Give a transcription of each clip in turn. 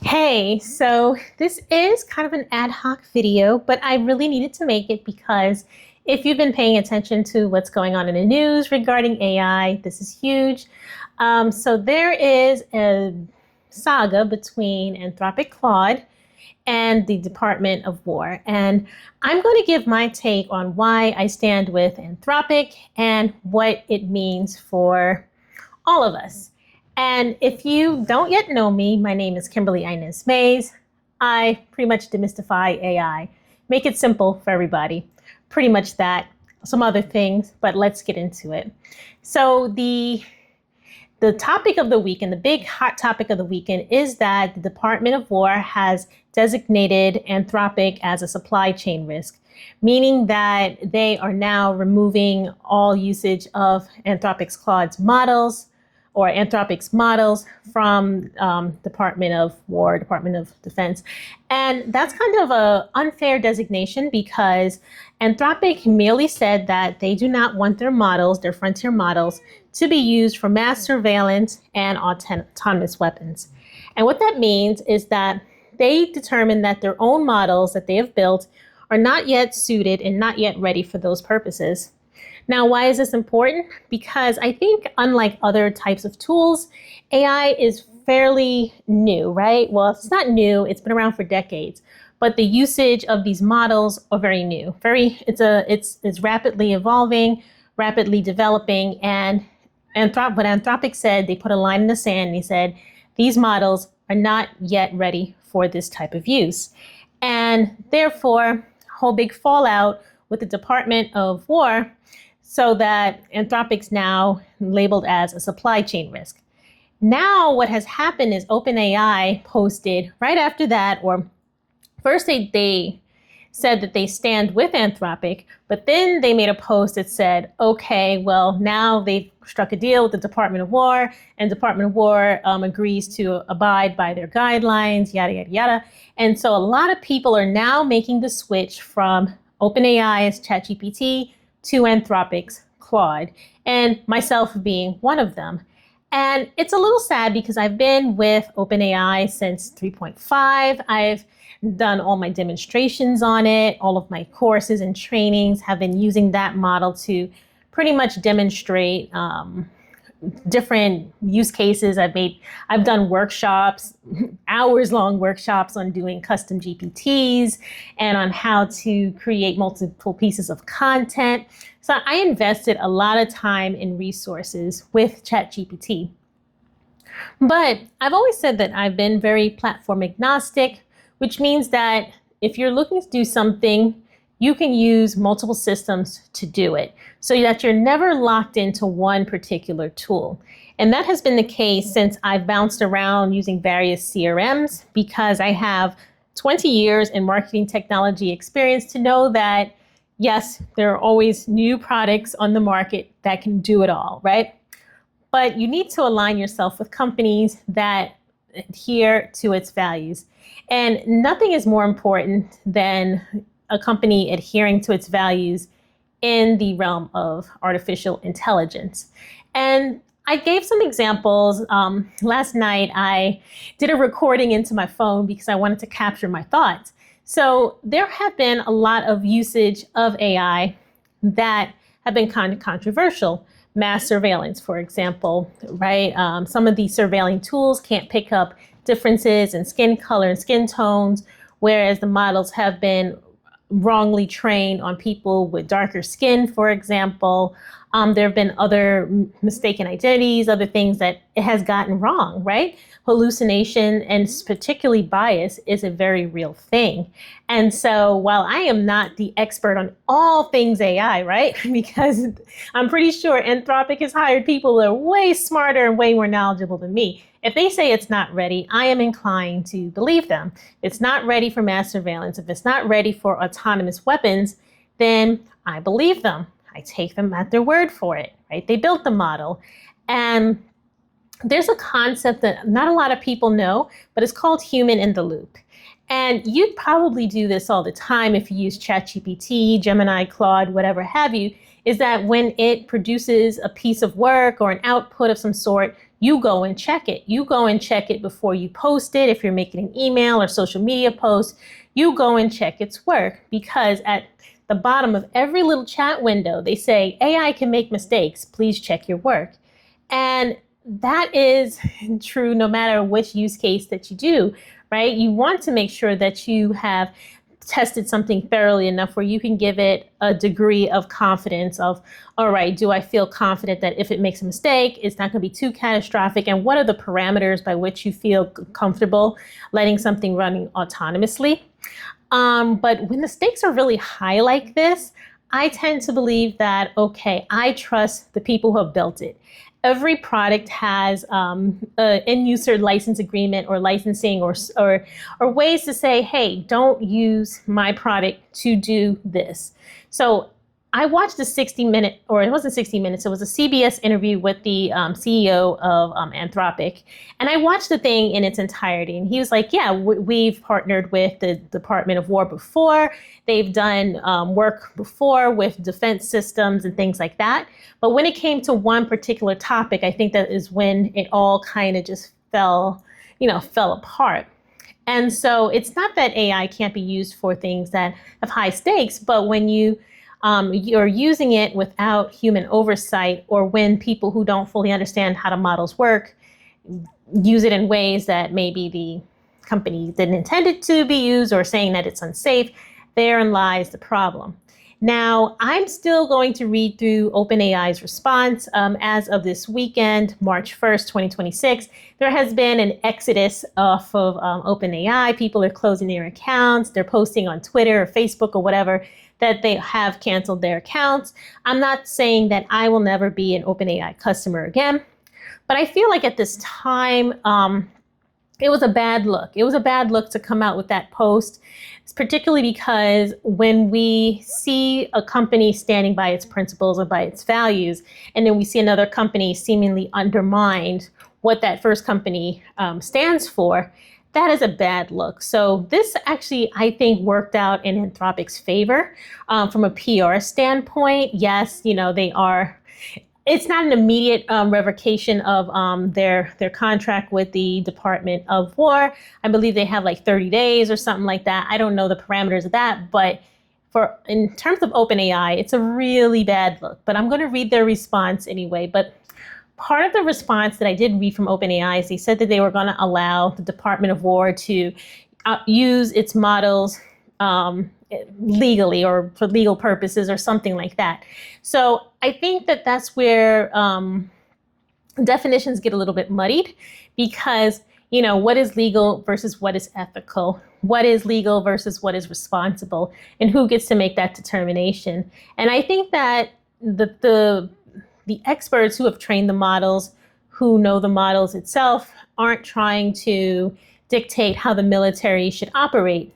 Hey, so this is kind of an ad hoc video, but I really needed to make it because if you've been paying attention to what's going on in the news regarding AI, this is huge. So there is a saga between Anthropic Claude and the Department of War. And I'm going to give my take on why I stand with Anthropic and what it means for all of us. And if you don't yet know me, my name is Kimberly Inez Mays. I pretty much demystify AI, make it simple for everybody. Pretty much that, some other things, but let's get into it. So the topic of the week and the big hot topic of the weekend is that the Department of War has designated Anthropic as a supply chain risk, meaning that they are now removing all usage of Anthropic's Claude's models or Anthropic's models from Department of War, Department of Defense. And that's kind of an unfair designation because Anthropic merely said that they do not want their models, their frontier models, to be used for mass surveillance and autonomous weapons. And what that means is that they determine that their own models that they have built are not yet suited and not yet ready for those purposes. Now, why is this important? Because I think unlike other types of tools, AI is fairly new, right? Well, it's not new, it's been around for decades, but the usage of these models are very new. It's rapidly evolving, rapidly developing, and what Anthropic said, they put a line in the sand and they said, these models are not yet ready for this type of use. And therefore, whole big fallout with the Department of War, so that Anthropic's now labeled as a supply chain risk. Now what has happened is OpenAI posted right after that, or first they said that they stand with Anthropic, but then they made a post that said, okay, well, now they've struck a deal with the Department of War, and Department of War agrees to abide by their guidelines, yada, yada, yada. And so a lot of people are now making the switch from OpenAI's ChatGPT to Anthropic's Claude, and myself being one of them. And it's a little sad because I've been with OpenAI since 3.5. I've done all my demonstrations on it. All of my courses and trainings have been using that model to pretty much demonstrate different use cases. I've done workshops, hours-long workshops on doing custom GPTs and on how to create multiple pieces of content. So I invested a lot of time and resources with ChatGPT. But I've always said that I've been very platform agnostic, which means that if you're looking to do something, you can use multiple systems to do it so that you're never locked into one particular tool. And that has been the case since I've bounced around using various CRMs because I have 20 years in marketing technology experience to know that, yes, there are always new products on the market that can do it all, right? But you need to align yourself with companies that adhere to its values. And nothing is more important than a company adhering to its values in the realm of artificial intelligence. And I gave some examples. Last night, I did a recording into my phone because I wanted to capture my thoughts. So there have been a lot of usage of AI that have been kind of controversial. Mass surveillance, for example, right? Some of these surveilling tools can't pick up differences in skin color and skin tones, whereas the models have been wrongly trained on people with darker skin, for example. There have been other mistaken identities, other things that it has gotten wrong, right? Hallucination and particularly bias is a very real thing. And so while I am not the expert on all things AI, right? Because I'm pretty sure Anthropic has hired people that are way smarter and way more knowledgeable than me. If they say it's not ready, I am inclined to believe them. If it's not ready for mass surveillance, if it's not ready for autonomous weapons, then I believe them. I take them at their word for it, right? They built the model. And there's a concept that not a lot of people know, but it's called human in the loop. And you'd probably do this all the time if you use ChatGPT, Gemini, Claude, whatever have you, is that when it produces a piece of work or an output of some sort, you go and check it. You go and check it before you post it. If you're making an email or social media post, you go and check its work, because at the bottom of every little chat window, they say, AI can make mistakes. Please check your work. And that is true no matter which use case that you do, right? You want to make sure that you have tested something thoroughly enough where you can give it a degree of confidence of, all right, do I feel confident that if it makes a mistake, it's not going to be too catastrophic? And what are the parameters by which you feel comfortable letting something run autonomously? But when the stakes are really high like this, I tend to believe that, okay, I trust the people who have built it. Every product has an end user license agreement or licensing or ways to say, hey, don't use my product to do this. So I watched a 60-minute, or it wasn't 60 minutes, it was a CBS interview with the CEO of Anthropic. And I watched the thing in its entirety. And he was like, yeah, we've partnered with the Department of War before. They've done work before with defense systems and things like that. But when it came to one particular topic, I think that is when it all kind of just fell apart. And so it's not that AI can't be used for things that have high stakes, but when you're using it without human oversight, or when people who don't fully understand how the models work use it in ways that maybe the company didn't intend it to be used, or saying that it's unsafe, therein lies the problem. Now, I'm still going to read through OpenAI's response. As of this weekend, March 1st, 2026, there has been an exodus off of OpenAI. People are closing their accounts. They're posting on Twitter or Facebook or whatever that they have canceled their accounts. I'm not saying that I will never be an OpenAI customer again, but I feel like at this time, it was a bad look. It was a bad look to come out with that post, particularly because when we see a company standing by its principles or by its values, and then we see another company seemingly undermine what that first company stands for, that is a bad look. So this actually, I think, worked out in Anthropic's favor from a PR standpoint. Yes, they are. It's not an immediate revocation of their contract with the Department of War. I believe they have like 30 days or something like that. I don't know the parameters of that, but in terms of OpenAI, it's a really bad look. But I'm going to read their response anyway. But part of the response that I did read from OpenAI is they said that they were going to allow the Department of War to use its models legally or for legal purposes or something like that. So I think that that's where definitions get a little bit muddied, because, what is legal versus what is ethical? What is legal versus what is responsible? And who gets to make that determination? And I think that the experts who have trained the models, who know the models itself, aren't trying to dictate how the military should operate.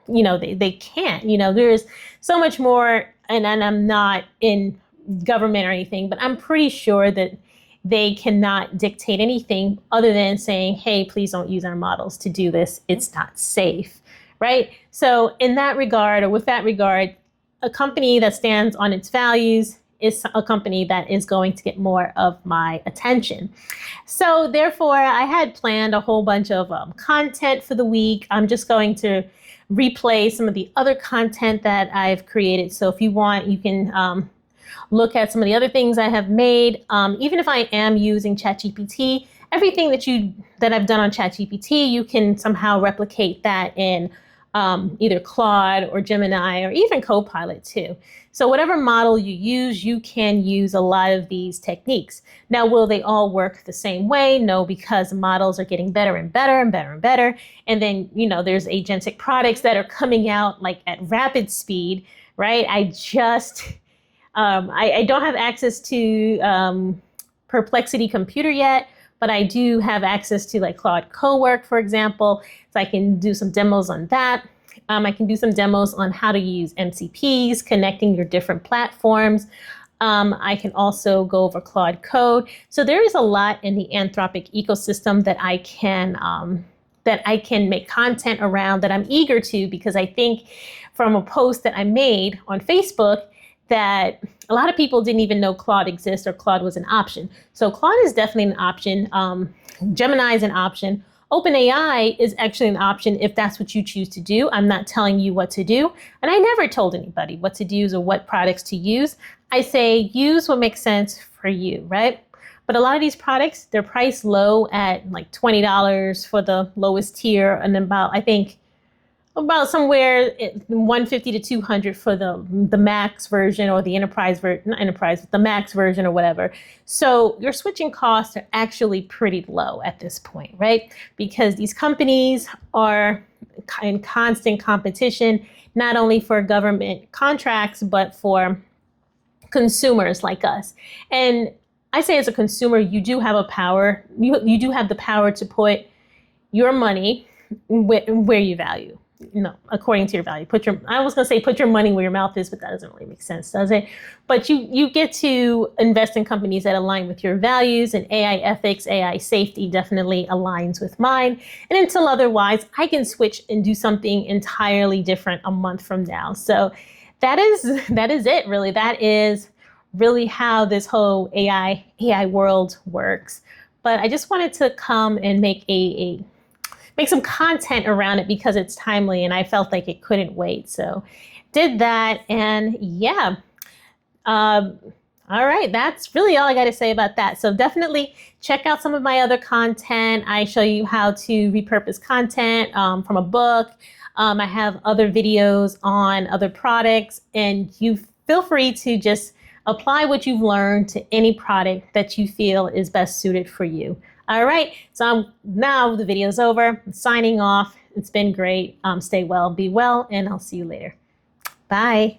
They can't. There's so much more, and I'm not in government or anything, but I'm pretty sure that they cannot dictate anything other than saying, hey, please don't use our models to do this. It's not safe, right? So in that regard, or with that regard, a company that stands on its values is a company that is going to get more of my attention. So therefore, I had planned a whole bunch of content for the week. I'm just going to replay some of the other content that I've created. So if you want, you can look at some of the other things I have made. Even if I am using ChatGPT, everything that I've done on ChatGPT, you can somehow replicate that in either Claude or Gemini or even Copilot too. So whatever model you use, you can use a lot of these techniques. Now, will they all work the same way? No, because models are getting better and better and better and better. And then, there's agentic products that are coming out like at rapid speed, right? I don't have access to Perplexity Computer yet, but I do have access to like Claude Cowork, for example. So I can do some demos on that. I can do some demos on how to use MCPs, connecting your different platforms. I can also go over Claude Code. So there is a lot in the Anthropic ecosystem that I can make content around, that I'm eager to, because I think from a post that I made on Facebook that a lot of people didn't even know Claude exists or Claude was an option. So Claude is definitely an option. Gemini is an option. OpenAI is actually an option if that's what you choose to do. I'm not telling you what to do. And I never told anybody what to use or what products to use. I say use what makes sense for you, right? But a lot of these products, they're priced low at like $20 for the lowest tier, and about, I think, about somewhere $150 to $200 for the max version or the enterprise version, not enterprise, the max version or whatever. So your switching costs are actually pretty low at this point, right? Because these companies are in constant competition, not only for government contracts, but for consumers like us. And I say as a consumer, you do have a power, you do have the power to put your money where you value. According to your value. I was going to say put your money where your mouth is, but that doesn't really make sense, does it? But you get to invest in companies that align with your values, and AI ethics, AI safety definitely aligns with mine. And until otherwise, I can switch and do something entirely different a month from now. So that is it, really. That is really how this whole AI world works. But I just wanted to come and make some content around it because it's timely and I felt like it couldn't wait. So did that, and yeah. All right, that's really all I got to say about that. So definitely check out some of my other content. I show you how to repurpose content from a book. I have other videos on other products, and you feel free to just apply what you've learned to any product that you feel is best suited for you. All right, so now the video's over. I'm signing off. It's been great. Stay well, be well, and I'll see you later. Bye.